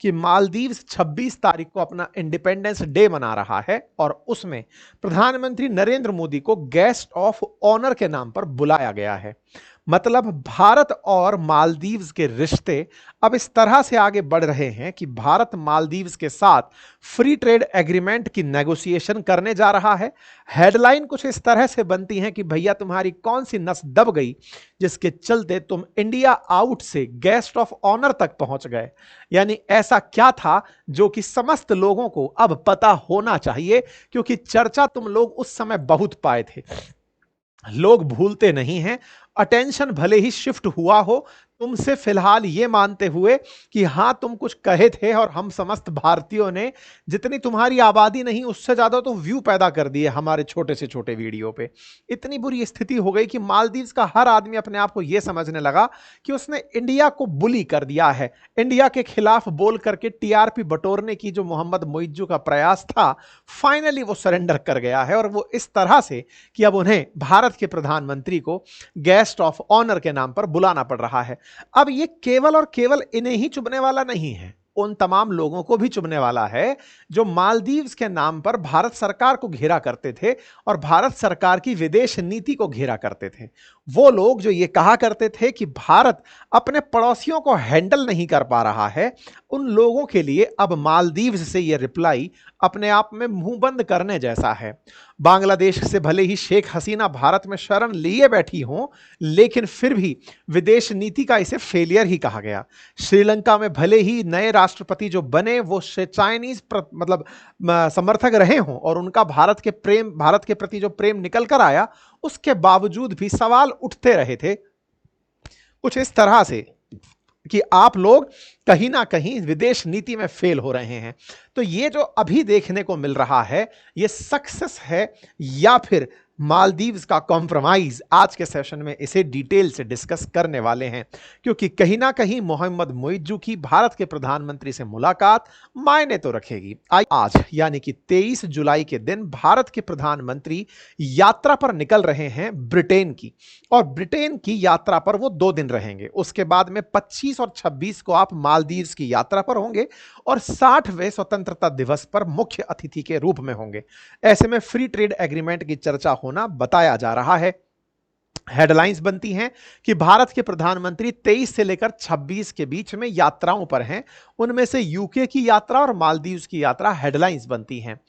कि मालदीव्स 26 तारीख को अपना इंडिपेंडेंस डे मना रहा है और उसमें प्रधानमंत्री नरेंद्र मोदी को गेस्ट ऑफ ऑनर के नाम पर बुलाया गया है। मतलब भारत और मालदीव्स के रिश्ते अब इस तरह से आगे बढ़ रहे हैं कि भारत मालदीव्स के साथ फ्री ट्रेड एग्रीमेंट की नेगोशिएशन करने जा रहा है। हेडलाइन कुछ इस तरह से बनती है कि भैया तुम्हारी कौन सी नस दब गई जिसके चलते तुम इंडिया आउट से गेस्ट ऑफ ऑनर तक पहुंच गए। यानी ऐसा क्या था जो कि समस्त लोगों को अब पता होना चाहिए, क्योंकि चर्चा तुम लोग उस समय बहुत पाए थे। लोग भूलते नहीं हैं। अटेंशन भले ही शिफ्ट हुआ हो तुमसे फिलहाल ये मानते हुए कि हां तुम कुछ कहे थे और हम समस्त भारतीयों ने जितनी तुम्हारी आबादी नहीं उससे ज्यादा तो व्यू पैदा कर दिए हमारे छोटे से छोटे वीडियो पे। इतनी बुरी स्थिति हो गई कि मालदीव्स का हर आदमी अपने आप को यह समझने लगा कि उसने इंडिया को बुली कर दिया है। इंडिया के खिलाफ बोल करके टीआरपी बटोरने की जो मोहम्मद मुइज्जू का प्रयास था, फाइनली वो सरेंडर कर गया है। और वो इस तरह से कि अब उन्हें भारत के प्रधानमंत्री को गेस्ट ऑफ ऑनर के नाम पर बुलाना पड़ रहा है। अब ये केवल और केवल इन्हें ही चुभने वाला नहीं है, उन तमाम लोगों को भी चुभने वाला है जो मालदीव्स के नाम पर भारत सरकार को घेरा करते थे और भारत सरकार की विदेश नीति को घेरा करते थे। वो लोग जो ये कहा करते थे कि भारत अपने पड़ोसियों को हैंडल नहीं कर पा रहा है, उन लोगों के लिए अब मालदीव्स से ये रिप्लाई अपने आप में मुंह बंद करने जैसा है। बांग्लादेश से भले ही शेख हसीना भारत में शरण लिए बैठी हों, लेकिन फिर भी विदेश नीति का इसे फेलियर ही कहा गया। श्रीलंका में भले ही नए राष्ट्रपति जो बने वो चाइनीज समर्थक रहे हों और उनका भारत के प्रति जो प्रेम निकल कर आया, उसके बावजूद भी सवाल उठते रहे थे कुछ इस तरह से कि आप लोग कहीं ना कहीं विदेश नीति में फेल हो रहे हैं। तो ये जो अभी देखने को मिल रहा है, ये सक्सेस है या फिर मालदीव्स का कॉम्प्रोमाइज, आज के सेशन में इसे डिटेल से डिस्कस करने वाले हैं। क्योंकि कहीं ना कहीं मोहम्मद मुइज्जू की भारत के प्रधानमंत्री से मुलाकात मायने तो रखेगी। आज यानी कि 23 जुलाई के दिन भारत के प्रधानमंत्री यात्रा पर निकल रहे हैं ब्रिटेन की, और ब्रिटेन की यात्रा पर वो 2 दिन रहेंगे। उसके बाद में 25 और 26 को आप मालदीव्स की यात्रा पर होंगे और 60वें स्वतंत्रता दिवस पर मुख्य अतिथि के रूप में होंगे। ऐसे में फ्री ट्रेड एग्रीमेंट की चर्चा होना बताया जा रहा है। हेडलाइंस बनती हैं कि भारत के प्रधानमंत्री 23 से लेकर 26 के बीच में यात्राओं पर हैं। उनमें से यूके की यात्रा और मालदीव्स की यात्रा हेडलाइंस बनती हैं।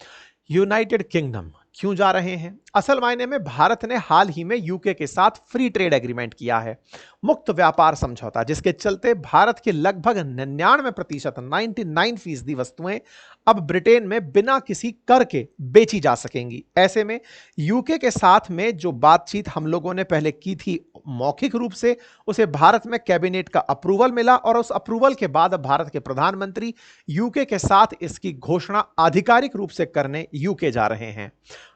यूनाइटेड किंगडम क्यों जा रहे हैं? असल मायने में भारत ने हाल ही में यूके के साथ फ्री ट्रेड एग्रीमेंट किया है, मुक्त व्यापार समझौता, जिसके चलते भारत के लगभग 99% 99% वस्तुएं अब ब्रिटेन में बिना किसी कर के बेची जा सकेंगी। ऐसे में यूके के साथ में जो बातचीत हम लोगों ने पहले की थी मौखिक रूप से, उसे भारत में कैबिनेट का अप्रूवल मिला और उस अप्रूवल के बाद भारत के प्रधानमंत्री यूके के साथ इसकी घोषणा आधिकारिक रूप से करने यूके जा रहे हैं।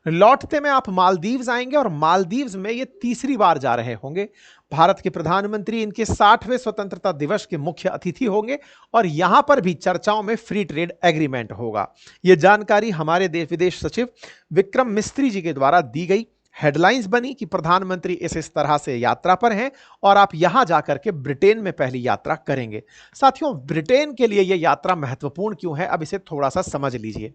लौटते में आप मालदीव्स आएंगे और मालदीव्स में ये तीसरी बार जा रहे होंगे। भारत के प्रधानमंत्री इनके 60वें स्वतंत्रता दिवस के मुख्य अतिथि होंगे और यहां पर भी चर्चाओं में फ्री ट्रेड एग्रीमेंट होगा। यह जानकारी हमारे विदेश सचिव विक्रम मिस्त्री जी के द्वारा दी गई। हेडलाइंस बनी कि प्रधानमंत्री इस तरह से यात्रा पर हैं और आप यहां जाकर के ब्रिटेन में पहली यात्रा करेंगे। साथियों, ब्रिटेन के लिए यह यात्रा महत्वपूर्ण क्यों है, अब इसे थोड़ा सा समझ लीजिए।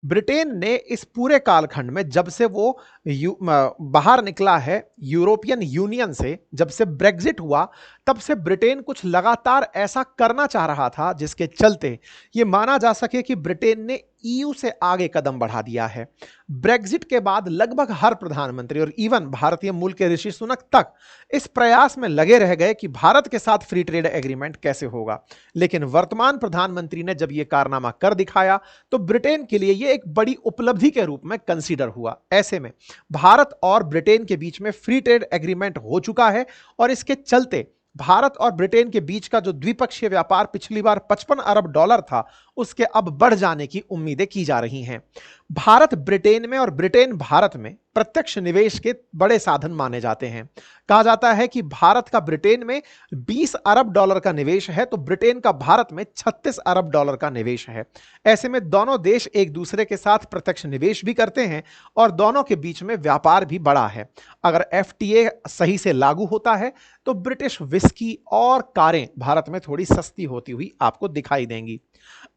ब्रिटेन ने इस पूरे कालखंड में जब से वो बाहर निकला है यूरोपियन यूनियन से, जब से ब्रेग्जिट हुआ, तब से ब्रिटेन कुछ लगातार ऐसा करना चाह रहा था जिसके चलते ये माना जा सके कि ब्रिटेन ने ईयू से आगे कदम बढ़ा दिया है। ब्रेग्जिट के बाद लगभग हर प्रधानमंत्री और इवन भारतीय मूल के ऋषि सुनक तक इस प्रयास में लगे रह गए कि भारत के साथ फ्री ट्रेड एग्रीमेंट कैसे होगा। लेकिन वर्तमान प्रधानमंत्री ने जब यह कारनामा कर दिखाया तो ब्रिटेन के लिए यह एक बड़ी उपलब्धि के रूप में कंसीडर हुआ। ऐसे में भारत और ब्रिटेन के बीच में फ्री ट्रेड एग्रीमेंट हो चुका है और इसके चलते भारत और ब्रिटेन के बीच का जो द्विपक्षीय व्यापार पिछली बार $55 अरब था, उसके अब बढ़ जाने की उम्मीदें की जा रही हैं। भारत ब्रिटेन में और ब्रिटेन भारत में प्रत्यक्ष निवेश के बड़े साधन माने जाते हैं। कहा जाता है कि भारत का ब्रिटेन में 20 अरब डॉलर का निवेश है, तो ब्रिटेन का भारत में 36 अरब डॉलर का निवेश है। ऐसे में दोनों देश एक दूसरे के साथ प्रत्यक्ष निवेश भी करते हैं और दोनों के बीच में व्यापार भी बड़ा है। अगर एफटीए सही से लागू होता है तो ब्रिटिश विस्की और कारें भारत में थोड़ी सस्ती होती हुई आपको दिखाई देंगी।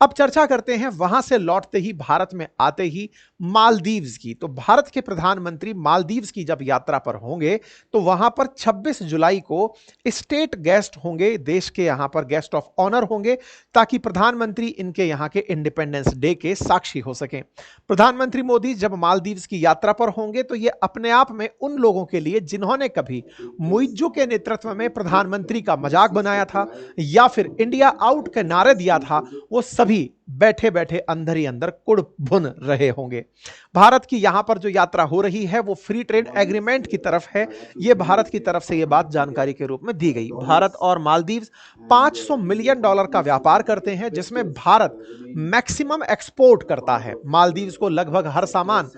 अब चर्चा करते हैं वहां से लौटते ही भारत में आते ही मालदीव्स की। तो भारत के प्रधानमंत्री मालदीव्स की जब यात्रा पर होंगे तो वहां पर 26 जुलाई को स्टेट गेस्ट होंगे, देश के यहां पर गेस्ट ऑफ ऑनर होंगे, ताकि प्रधानमंत्री इनके यहां के इंडिपेंडेंस डे के साक्षी हो सकें। प्रधानमंत्री मोदी जब मालदीव्स की यात्रा पर होंगे तो यह अपने आप में उन लोगों के लिए जिन्होंने कभी मुइज्जू के नेतृत्व में प्रधानमंत्री का मजाक बनाया था या फिर इंडिया आउट के नारे दिया था, वो सभी बैठे बैठे अंदर ही अंदर कुड़ भुन रहे होंगे। भारत की यहां पर जो यात्रा हो रही है वो फ्री ट्रेड एग्रीमेंट की तरफ है। यह भारत की तरफ से यह बात जानकारी के रूप में दी गई। भारत और मालदीव्स $500 मिलियन का व्यापार करते हैं, जिसमें भारत मैक्सिमम एक्सपोर्ट करता है। मालदीव्स को लगभग हर सामान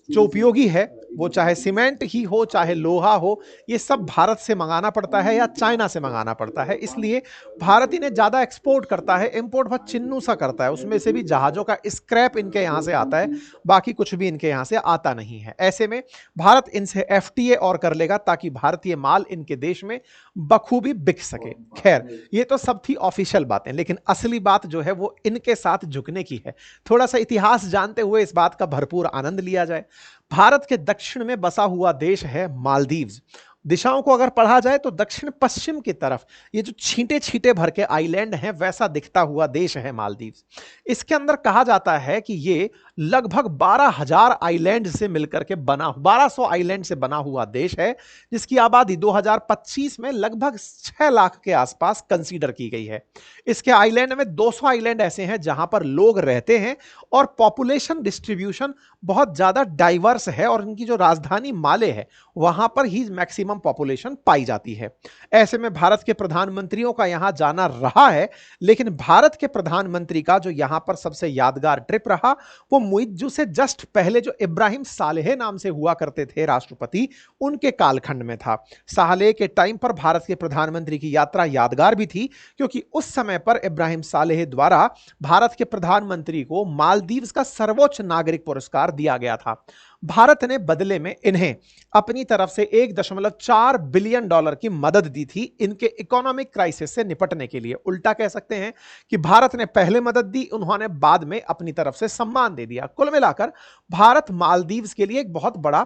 जो उपयोगी है, वो चाहे सीमेंट ही हो चाहे लोहा हो, ये सब भारत से मंगाना पड़ता है या चाइना से मंगाना पड़ता है। इसलिए भारत इन्हें ज्यादा एक्सपोर्ट करता है, इंपोर्ट बहुत चिन्नू सा करता है। उसमें से भी जहाजों का स्क्रैप इनके यहां से आता है, बाकी कुछ भी इनके यहां से आता नहीं है। ऐसे में भारत इनसे एफटीए और कर लेगा ताकि भारतीय माल इनके देश में बखूबी बिक सके। खैर, ये तो सब थी ऑफिशियल बातें, लेकिन असली बात जो है वो इनके साथ झुकने की है। थोड़ा सा इतिहास जानते हुए इस बात का भरपूर आनंद लिया जाए। भारत के दक्षिण में बसा हुआ देश है मालदीव्स। दिशाओं को अगर पढ़ा जाए तो दक्षिण पश्चिम की तरफ ये जो छींटे छींटे भर के आइलैंड हैं, वैसा दिखता हुआ देश है मालदीव्स। इसके अंदर कहा जाता है कि ये लगभग 12,000 आइलैंड से मिलकर के 1200 आइलैंड से बना हुआ देश है, जिसकी आबादी 2025 में लगभग 6 लाख के आसपास कंसीडर की गई है। इसके आइलैंड में 200 आइलैंड ऐसे हैं जहां पर लोग रहते हैं और पॉपुलेशन डिस्ट्रीब्यूशन बहुत ज्यादा डाइवर्स है, और इनकी जो राजधानी माले है वहां पर ही मैक्सिमम पॉपुलेशन पाई जाती है। ऐसे में भारत के प्रधानमंत्रियों का यहां जाना रहा है, लेकिन भारत के प्रधानमंत्री का जो यहां पर सबसे यादगार ट्रिप रहा वो मुइज्जू से जस्ट पहले जो इब्राहिम सालेह नाम से हुआ करते थे राष्ट्रपति, उनके कालखंड में था। सालेह के टाइम पर भारत के प्रधानमंत्री की यात्रा यादगार भी थी, क्योंकि उस समय पर इब्राहिम सालेह द्वारा भारत के प्रधानमंत्री को मालदीव्स का सर्वोच्च नागरिक पुरस्कार दिया गया था। भारत ने बदले में इन्हें अपनी तरफ से $1.4 बिलियन की मदद दी थी इनके इकोनॉमिक क्राइसिस से निपटने के लिए। उल्टा कह सकते हैं कि भारत ने पहले मदद दी, उन्होंने बाद में अपनी तरफ से सम्मान दे दिया। कुल मिलाकर भारत मालदीव्स के लिए एक बहुत बड़ा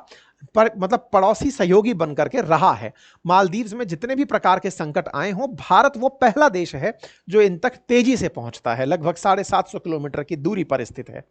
मतलब पड़ोसी सहयोगी बनकर के रहा है। मालदीव्स में जितने भी प्रकार के संकट आए हों, भारत वो पहला देश है जो इन तक तेजी से पहुंचता है। लगभग 750 किलोमीटर की दूरी पर स्थित है।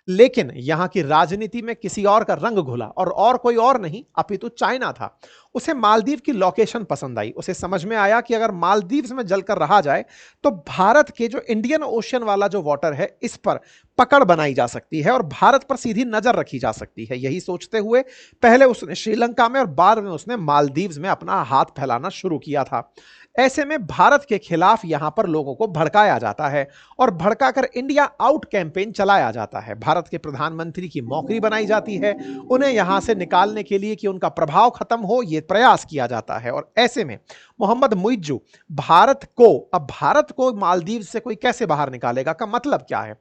लेकिन यहां की राजनीति में किसी और का रंग घुला, और कोई और नहीं अपितु चाइना था। उसे मालदीव की लोकेशन पसंद आई। उसे समझ में आया कि अगर मालदीव्स में जलकर रहा जाए तो भारत के जो इंडियन ओशियन वाला जो वाटर है, इस पर पकड़ बनाई जा सकती है और भारत पर सीधी नजर रखी जा सकती है। यही सोचते हुए पहले उसने श्रीलंका में और बाद में उसने मालदीव्स में अपना हाथ फैलाना शुरू किया था। ऐसे में भारत के खिलाफ यहां पर लोगों को भड़काया जाता है और भड़काकर इंडिया आउट कैंपेन चलाया जाता है। भारत के प्रधानमंत्री की मौकरी बनाई जाती है, उन्हें यहां से निकालने के लिए कि उनका प्रभाव खत्म हो, यह प्रयास किया जाता है। और ऐसे में मोहम्मद मुइज्जू भारत को मालदीव से कोई कैसे बाहर निकालेगा का मतलब क्या है?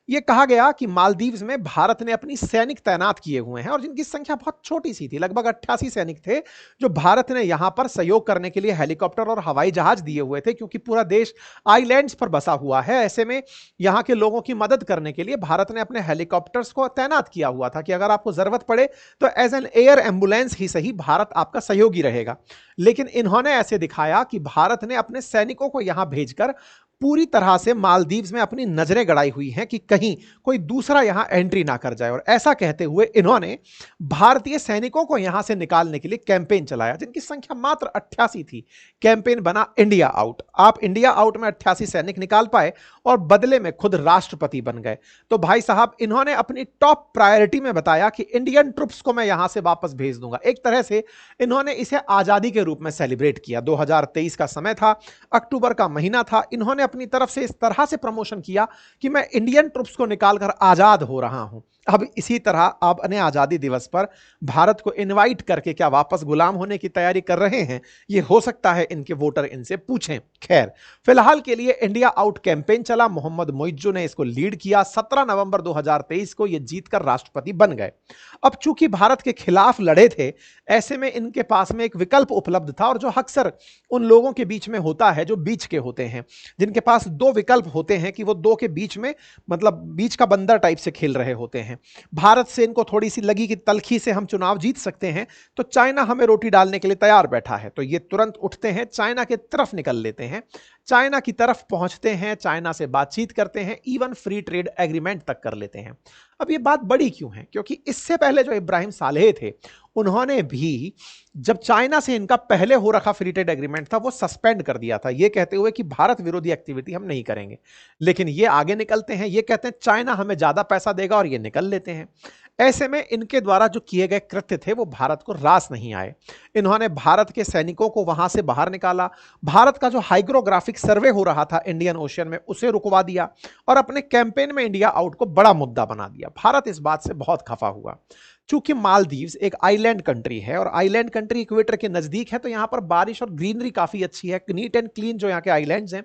यह कहा गया कि मालदीव्स में भारत ने अपनी सैनिक तैनात किए हुए हैं और जिनकी संख्या बहुत छोटी सी थी, लगभग 88 सैनिक थे, जो भारत ने यहां पर सहयोग करने के लिए हेलीकॉप्टर और हवाई जहाज दिए हुए थे, क्योंकि पूरा देश आइलैंड्स पर बसा हुआ है। ऐसे में यहां के लोगों की मदद करने के लिए भारत ने अपने हेलीकॉप्टर्स को तैनात किया हुआ था कि अगर आपको जरूरत पड़े तो एज एन एयर एम्बुलेंस ही सही, भारत आपका सहयोगी रहेगा। लेकिन इन्होंने ऐसे दिखाया कि भारत ने अपने सैनिकों को यहां भेजकर पूरी तरह से मालदीव्स में अपनी नजरें गड़ाई हुई हैं कि कहीं कोई दूसरा यहां एंट्री ना कर जाए। और ऐसा कहते हुए इन्होंने भारतीय सैनिकों को यहां से निकालने के लिए कैंपेन चलाया, जिनकी संख्या मात्र 88 थी। कैंपेन बना इंडिया आउट। आप इंडिया आउट में 88 सैनिक निकाल पाए और बदले में खुद राष्ट्रपति बन गए। तो भाई साहब, इन्होंने अपनी टॉप प्रायोरिटी में बताया कि इंडियन ट्रुप्स को मैं यहां से वापस भेज दूंगा। एक तरह से इन्होंने इसे आजादी के रूप में सेलिब्रेट किया। 2023 का समय था, अक्टूबर का महीना था। इन्होंने अपनी तरफ से इस तरह से प्रमोशन किया कि मैं इंडियन ट्रुप्स को निकालकर आजाद हो रहा हूं। अब इसी तरह आप अपने आजादी दिवस पर भारत को इनवाइट करके क्या वापस गुलाम होने की तैयारी कर रहे हैं? ये हो सकता है इनके वोटर इनसे पूछें। खैर, फिलहाल के लिए इंडिया आउट कैंपेन चला। मोहम्मद मोइज्जू ने इसको लीड किया। 17 नवंबर 2023 को ये जीतकर राष्ट्रपति बन गए। अब चूंकि भारत के खिलाफ लड़े थे, ऐसे में इनके पास में एक विकल्प उपलब्ध था, और जो अक्सर उन लोगों के बीच में होता है जो बीच के होते हैं, जिनके पास दो विकल्प होते हैं कि वो दो के बीच में, मतलब बीच का बंदर टाइप से खेल रहे होते हैं। भारत से इनको थोड़ी सी लगी कि तलखी से हम चुनाव जीत सकते हैं, तो चाइना हमें रोटी डालने के लिए तैयार बैठा है, तो ये तुरंत उठते हैं, चाइना के तरफ निकल लेते हैं, चाइना की तरफ पहुंचते हैं, चाइना से बातचीत करते हैं, इवन फ्री ट्रेड एग्रीमेंट तक कर लेते हैं। अब ये बात बड़ी क्यों है? क्योंकि इससे पहले जो इब्राहिम सालेह थे, उन्होंने भी जब चाइना से इनका पहले हो रखा फ्री ट्रेड एग्रीमेंट था, वो सस्पेंड कर दिया था, ये कहते हुए कि भारत विरोधी एक्टिविटी हम नहीं करेंगे। लेकिन ये आगे निकलते हैं, ये कहते हैं चाइना हमें ज्यादा पैसा देगा, और ये निकल लेते हैं। ऐसे में इनके द्वारा जो किए गए कृत्य थे वो भारत को रास नहीं आए। इन्होंने भारत के सैनिकों को वहां से बाहर निकाला, भारत का जो हाइग्रोग्राफिक सर्वे हो रहा था इंडियन ओशियन में उसे रुकवा दिया, और अपने कैंपेन में इंडिया आउट को बड़ा मुद्दा बना दिया। भारत इस बात से बहुत खफा हुआ। चूंकि मालदीव्स एक आइलैंड कंट्री है, और आइलैंड कंट्री इक्वेटर के नजदीक है, तो यहां पर बारिश और ग्रीनरी काफी अच्छी है, नीट एंड क्लीन जो यहाँ के आइलैंड्स हैं,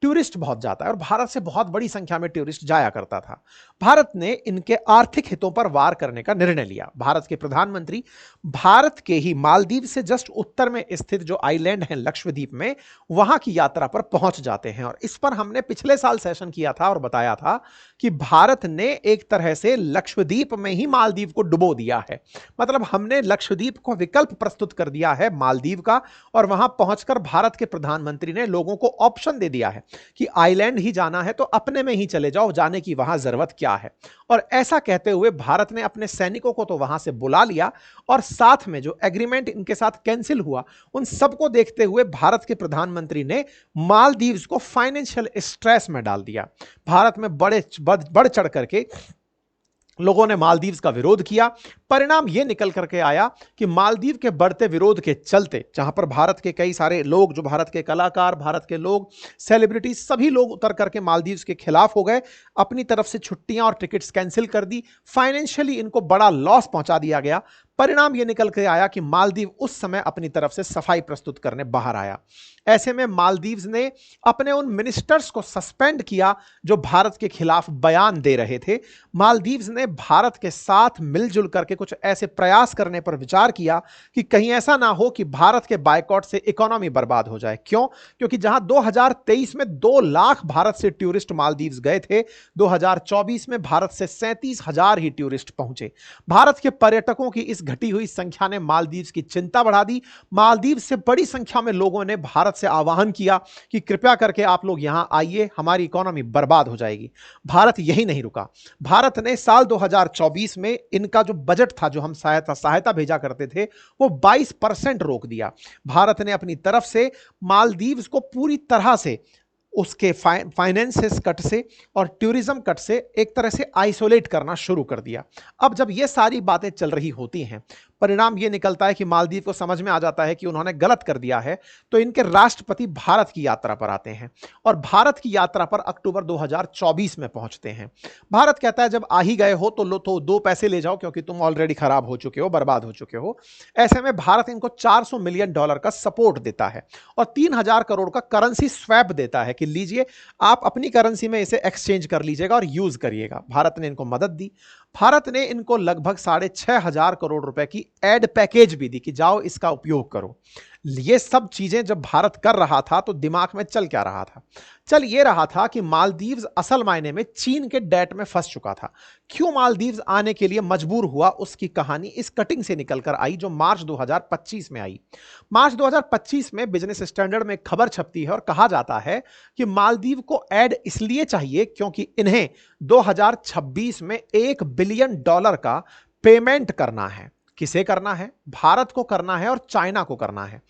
टूरिस्ट बहुत जाता है, और भारत से बहुत बड़ी संख्या में टूरिस्ट जाया करता था। भारत ने इनके आर्थिक हितों पर वार करने का निर्णय लिया। भारत के प्रधानमंत्री भारत के ही मालदीव से जस्ट उत्तर में स्थित जो आइलैंड है लक्षद्वीप में, वहां की यात्रा पर पहुंच जाते हैं। और इस पर हमने पिछले साल सेशन किया था और बताया था कि भारत ने एक तरह से लक्षद्वीप में ही मालदीव को डुबो दिया है। मतलब हमने लक्षद्वीप को विकल्प प्रस्तुत कर दिया है मालदीव का, और वहां पहुंचकर भारत के प्रधानमंत्री ने लोगों को ऑप्शन दे दिया है कि आइलैंड ही जाना है तो अपने में ही चले जाओ, जाने की वहां जरूरत क्या है। और ऐसा कहते हुए भारत ने अपने सैनिकों को तो वहां से बुला लिया, और साथ में जो एग्रीमेंट इनके साथ कैंसिल हुआ, उन सबको देखते हुए भारत के प्रधानमंत्री ने मालदीव्स को फाइनेंशियल स्ट्रेस में डाल दिया। भारत में बढ़ चढ़ करके लोगों ने मालदीव्स का विरोध किया। परिणाम यह निकल करके आया कि मालदीव के बढ़ते विरोध के चलते, जहां पर भारत के कई सारे लोग, जो भारत के कलाकार, भारत के लोग, सेलिब्रिटी, सभी लोग उतर करके मालदीव्स के खिलाफ हो गए, अपनी तरफ से छुट्टियां और टिकट्स कैंसिल कर दी, फाइनेंशियली इनको बड़ा लॉस पहुंचा दिया गया। परिणाम यह निकल के आया कि मालदीव उस समय अपनी तरफ से सफाई प्रस्तुत करने बाहर आया। ऐसे में मालदीव्स ने अपने उन मिनिस्टर्स को सस्पेंड किया जो भारत के खिलाफ बयान दे रहे थे। मालदीव्स ने भारत के साथ मिलजुल करके कुछ ऐसे प्रयास करने पर विचार किया कि कहीं ऐसा ना हो कि भारत के बायकॉट से इकोनॉमी बर्बाद हो जाए। क्यों? क्योंकि जहां 2023 में 2 लाख भारत से टूरिस्ट मालदीव्स गए थे, 2024 में भारत से 37,000 ही टूरिस्ट पहुंचे। भारत के पर्यटकों की इस घटी हुई संख्या ने मालदीव्स की चिंता बढ़ा दी। मालदीव से बड़ी संख्या में लोगों ने भारत से आह्वान किया कि कृपया करके आप लोग यहां आइए, हमारी इकोनॉमी बर्बाद हो जाएगी। भारत यही नहीं रुका। भारत ने साल 2024 में इनका जो बजट था, जो हम सहायता भेजा करते थे, वो 22% रोक दिया। भारत ने अपनी तरफ से मालदीव्स को पूरी तरह से उसके फाइनेंसेस कट से और टूरिज्म कट से एक तरह से आइसोलेट करना शुरू कर दिया। अब जब ये सारी बातें चल रही होती हैं, परिणाम ये निकलता है कि मालदीव को समझ में आ जाता है कि उन्होंने गलत कर दिया है, तो इनके राष्ट्रपति भारत की यात्रा पर आते हैं, और भारत की यात्रा पर अक्टूबर 2024 में पहुंचते हैं। भारत कहता है जब आ ही गए हो तो लो, तो 2 पैसे ले जाओ, क्योंकि तुम ऑलरेडी खराब हो चुके हो, बर्बाद हो चुके हो। ऐसे में भारत इनको $400 मिलियन का सपोर्ट देता है, और 3,000 करोड़ का करेंसी स्वैप देता है कि लीजिए, आप अपनी करेंसी में इसे एक्सचेंज कर लीजिएगा और यूज करिएगा। भारत ने इनको मदद दी। भारत ने इनको लगभग 6,500 करोड़ रुपए की एड पैकेज भी दी कि जाओ इसका उपयोग करो। ये सब चीजें जब भारत कर रहा था तो दिमाग में चल क्या रहा था? चल ये रहा था कि मालदीव्स असल मायने में चीन के डेट में फंस चुका था। क्यों मालदीव्स आने के लिए मजबूर हुआ, उसकी कहानी इस कटिंग से निकलकर आई जो मार्च 2025 में आई। मार्च 2025 में बिजनेस स्टैंडर्ड में खबर छपती है और कहा जाता है कि मालदीव को ऐड इसलिए चाहिए क्योंकि इन्हें 2026 में $1 बिलियन का पेमेंट करना है। किसे करना है? भारत को करना है और चाइना को करना है।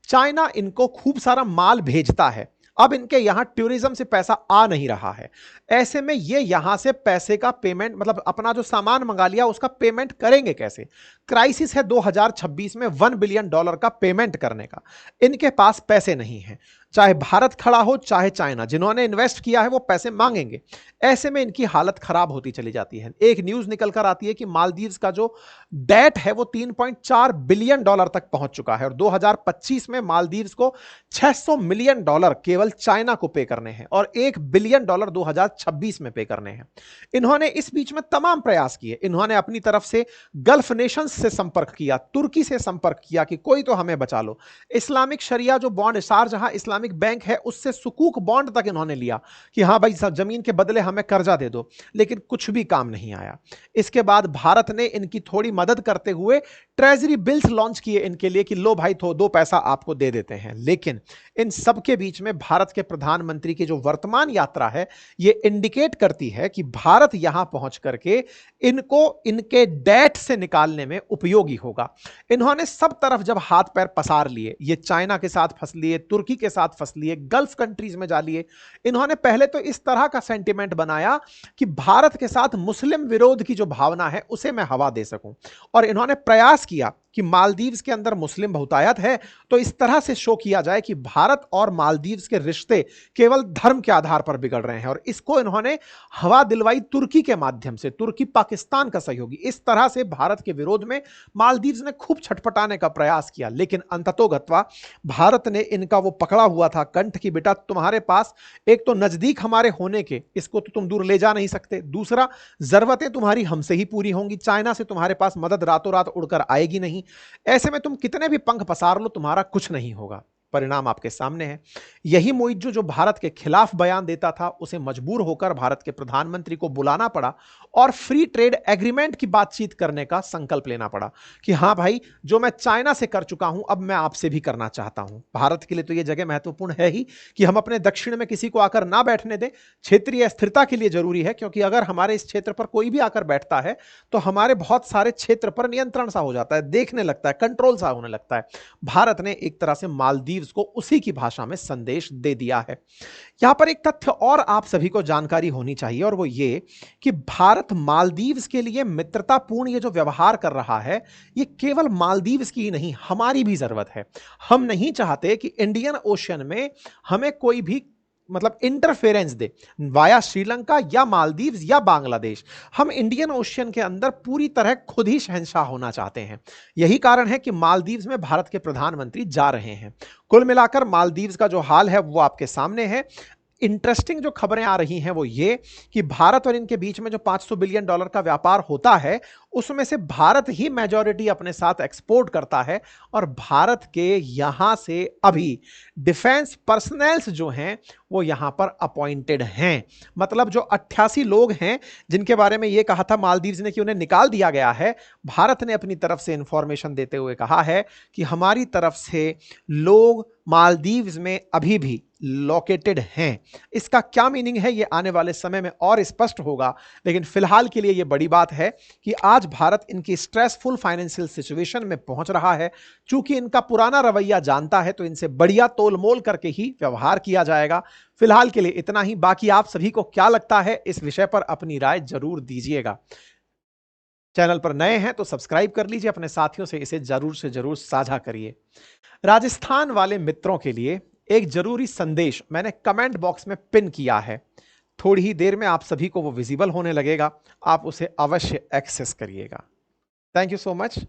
चाइना इनको खूब सारा माल भेजता है, अब इनके यहां टूरिज्म से पैसा आ नहीं रहा है। ऐसे में ये यहां से पैसे का पेमेंट, मतलब अपना जो सामान मंगा लिया उसका पेमेंट करेंगे कैसे? क्राइसिस है 2026 में $1 बिलियन का पेमेंट करने का, इनके पास पैसे नहीं है। चाहे भारत खड़ा हो चाहे चाइना, जिन्होंने इन्वेस्ट किया है वो पैसे मांगेंगे। ऐसे में इनकी हालत खराब होती चली जाती है। एक न्यूज निकल कर आती है कि मालदीव्स का जो डेट है वो 3.4 बिलियन डॉलर तक पहुंच चुका है और 2025 में मालदीव्स को 600 मिलियन डॉलर केवल चाइना को पे करने हैं और 1 बिलियन डॉलर 2026 में पे करने हैं। इन्होंने इस बीच में तमाम प्रयास किए। इन्होंने अपनी तरफ से गल्फ नेशंस से संपर्क किया, तुर्की से संपर्क किया कि कोई तो हमें बचा लो। इस्लामिक शरिया जो बॉन्ड, शारजहां इस्लामिक बैंक है, उससे सुकूक बॉन्ड तक इन्होंने लिया कि हां भाई सब जमीन के बदले हमें कर्जा दे दो, लेकिन कुछ भी काम नहीं आया। इसके बाद भारत ने इनकी थोड़ी मदद करते हुए ट्रेजरी बिल्स लॉन्च किए इनके लिए कि लो भाई तो 2 पैसा आपको दे देते हैं। लेकिन इन सबके बीच में भारत के प्रधानमंत्री की जो वर्तमान यात्रा है ये इंडिकेट करती है कि भारत यहां पहुंच करके इनको इनके डेट से निकालने में उपयोगी होगा। इन्होंने सब तरफ जब हाथ पैर पसार लिए, ये चाइना के साथ फंस लिए, तुर्की के साथ फंस लिए, गल्फ कंट्रीज में जा लिए, इन्होंने पहले तो इस तरह का सेंटिमेंट बनाया कि भारत के साथ मुस्लिम विरोध की जो भावना है उसे मैं हवा दे सकूं, और इन्होंने प्रयास किया कि मालदीव्स के अंदर मुस्लिम बहुतायत है तो इस तरह से शो किया जाए कि भारत और मालदीव्स के रिश्ते केवल धर्म के आधार पर बिगड़ रहे हैं, और इसको इन्होंने हवा दिलवाई तुर्की के माध्यम से, तुर्की पाकिस्तान का सहयोगी। इस तरह से भारत के विरोध में मालदीव्स ने खूब छटपटाने का प्रयास किया, लेकिन अंततोगत्वा भारत ने इनका वो पकड़ा हुआ था कंठ की बेटा तुम्हारे पास एक तो नजदीक हमारे होने के, इसको तो तुम दूर ले जा नहीं सकते, दूसरा जरूरतें तुम्हारी हमसे ही पूरी होंगी, चाइना से तुम्हारे पास मदद रातों रात उड़कर आएगी नहीं, ऐसे में तुम कितने भी पंख पसार लो तुम्हारा कुछ नहीं होगा। परिणाम आपके सामने है। यही मुइज्जो जो भारत के खिलाफ बयान देता था उसे मजबूर होकर भारत के प्रधानमंत्री को बुलाना पड़ा और फ्री ट्रेड एग्रीमेंट की बातचीत करने का संकल्प लेना पड़ा कि हां भाई जो मैं चाइना से कर चुका हूं अब मैं आपसे भी करना चाहता हूं। भारत के लिए तो यह जगह महत्वपूर्ण है ही कि हम अपने दक्षिण में किसी को आकर ना बैठने दें, क्षेत्रीय स्थिरता के लिए जरूरी है, क्योंकि अगर हमारे इस क्षेत्र पर कोई भी आकर बैठता है तो हमारे बहुत सारे क्षेत्र पर नियंत्रण सा हो जाता है, देखने लगता है, कंट्रोल सा होने लगता है। भारत ने एक तरह से मालदीव को उसी की भाषा में संदेश दे दिया है। यहां पर एक तथ्य और आप सभी को जानकारी होनी चाहिए, और वो ये कि भारत मालदीव्स के लिए मित्रतापूर्ण ये जो व्यवहार कर रहा है ये केवल मालदीव्स की ही नहीं हमारी भी जरूरत है। हम नहीं चाहते कि इंडियन ओशन में हमें कोई भी मतलब इंटरफेरेंस दे वाया श्रीलंका या मालदीव्स या बांग्लादेश। हम इंडियन ओशियन के अंदर पूरी तरह खुद ही शहंशाह होना चाहते हैं। यही कारण है कि मालदीव्स में भारत के प्रधानमंत्री जा रहे हैं। कुल मिलाकर मालदीव्स का जो हाल है वो आपके सामने है। इंटरेस्टिंग जो खबरें आ रही हैं वो ये कि भारत और इनके बीच में जो 500 बिलियन डॉलर का व्यापार होता है उसमें से भारत ही मेजॉरिटी अपने साथ एक्सपोर्ट करता है, और भारत के यहां से अभी डिफेंस पर्सनल्स जो हैं वो यहां पर अपॉइंटेड हैं। मतलब जो 88 लोग हैं जिनके बारे में ये कहा था मालदीव्स ने कि उन्हें निकाल दिया गया है, भारत ने अपनी तरफ से इंफॉर्मेशन देते हुए कहा है कि हमारी तरफ से लोग मालदीव्स में अभी भी लोकेटेड हैं। इसका क्या मीनिंग है ये आने वाले समय में और स्पष्ट होगा, लेकिन फिलहाल के लिए ये बड़ी बात है कि आज भारत इनकी स्ट्रेसफुल फाइनेंशियल सिचुएशन में पहुंच रहा है। चूंकि इनका पुराना रवैया जानता है तो इनसे बढ़िया तोल मोल करके ही व्यवहार किया जाएगा। फिलहाल के लिए इतना ही। बाकी आप सभी को क्या लगता है इस विषय पर अपनी राय जरूर दीजिएगा। चैनल पर नए हैं तो सब्सक्राइब कर लीजिए, अपने साथियों से इसे जरूर से जरूर साझा करिए। राजस्थान वाले मित्रों के लिए एक जरूरी संदेश मैंने कमेंट बॉक्स में पिन किया है, थोड़ी ही देर में आप सभी को वो विजिबल होने लगेगा, आप उसे अवश्य एक्सेस करिएगा। Thank you so much.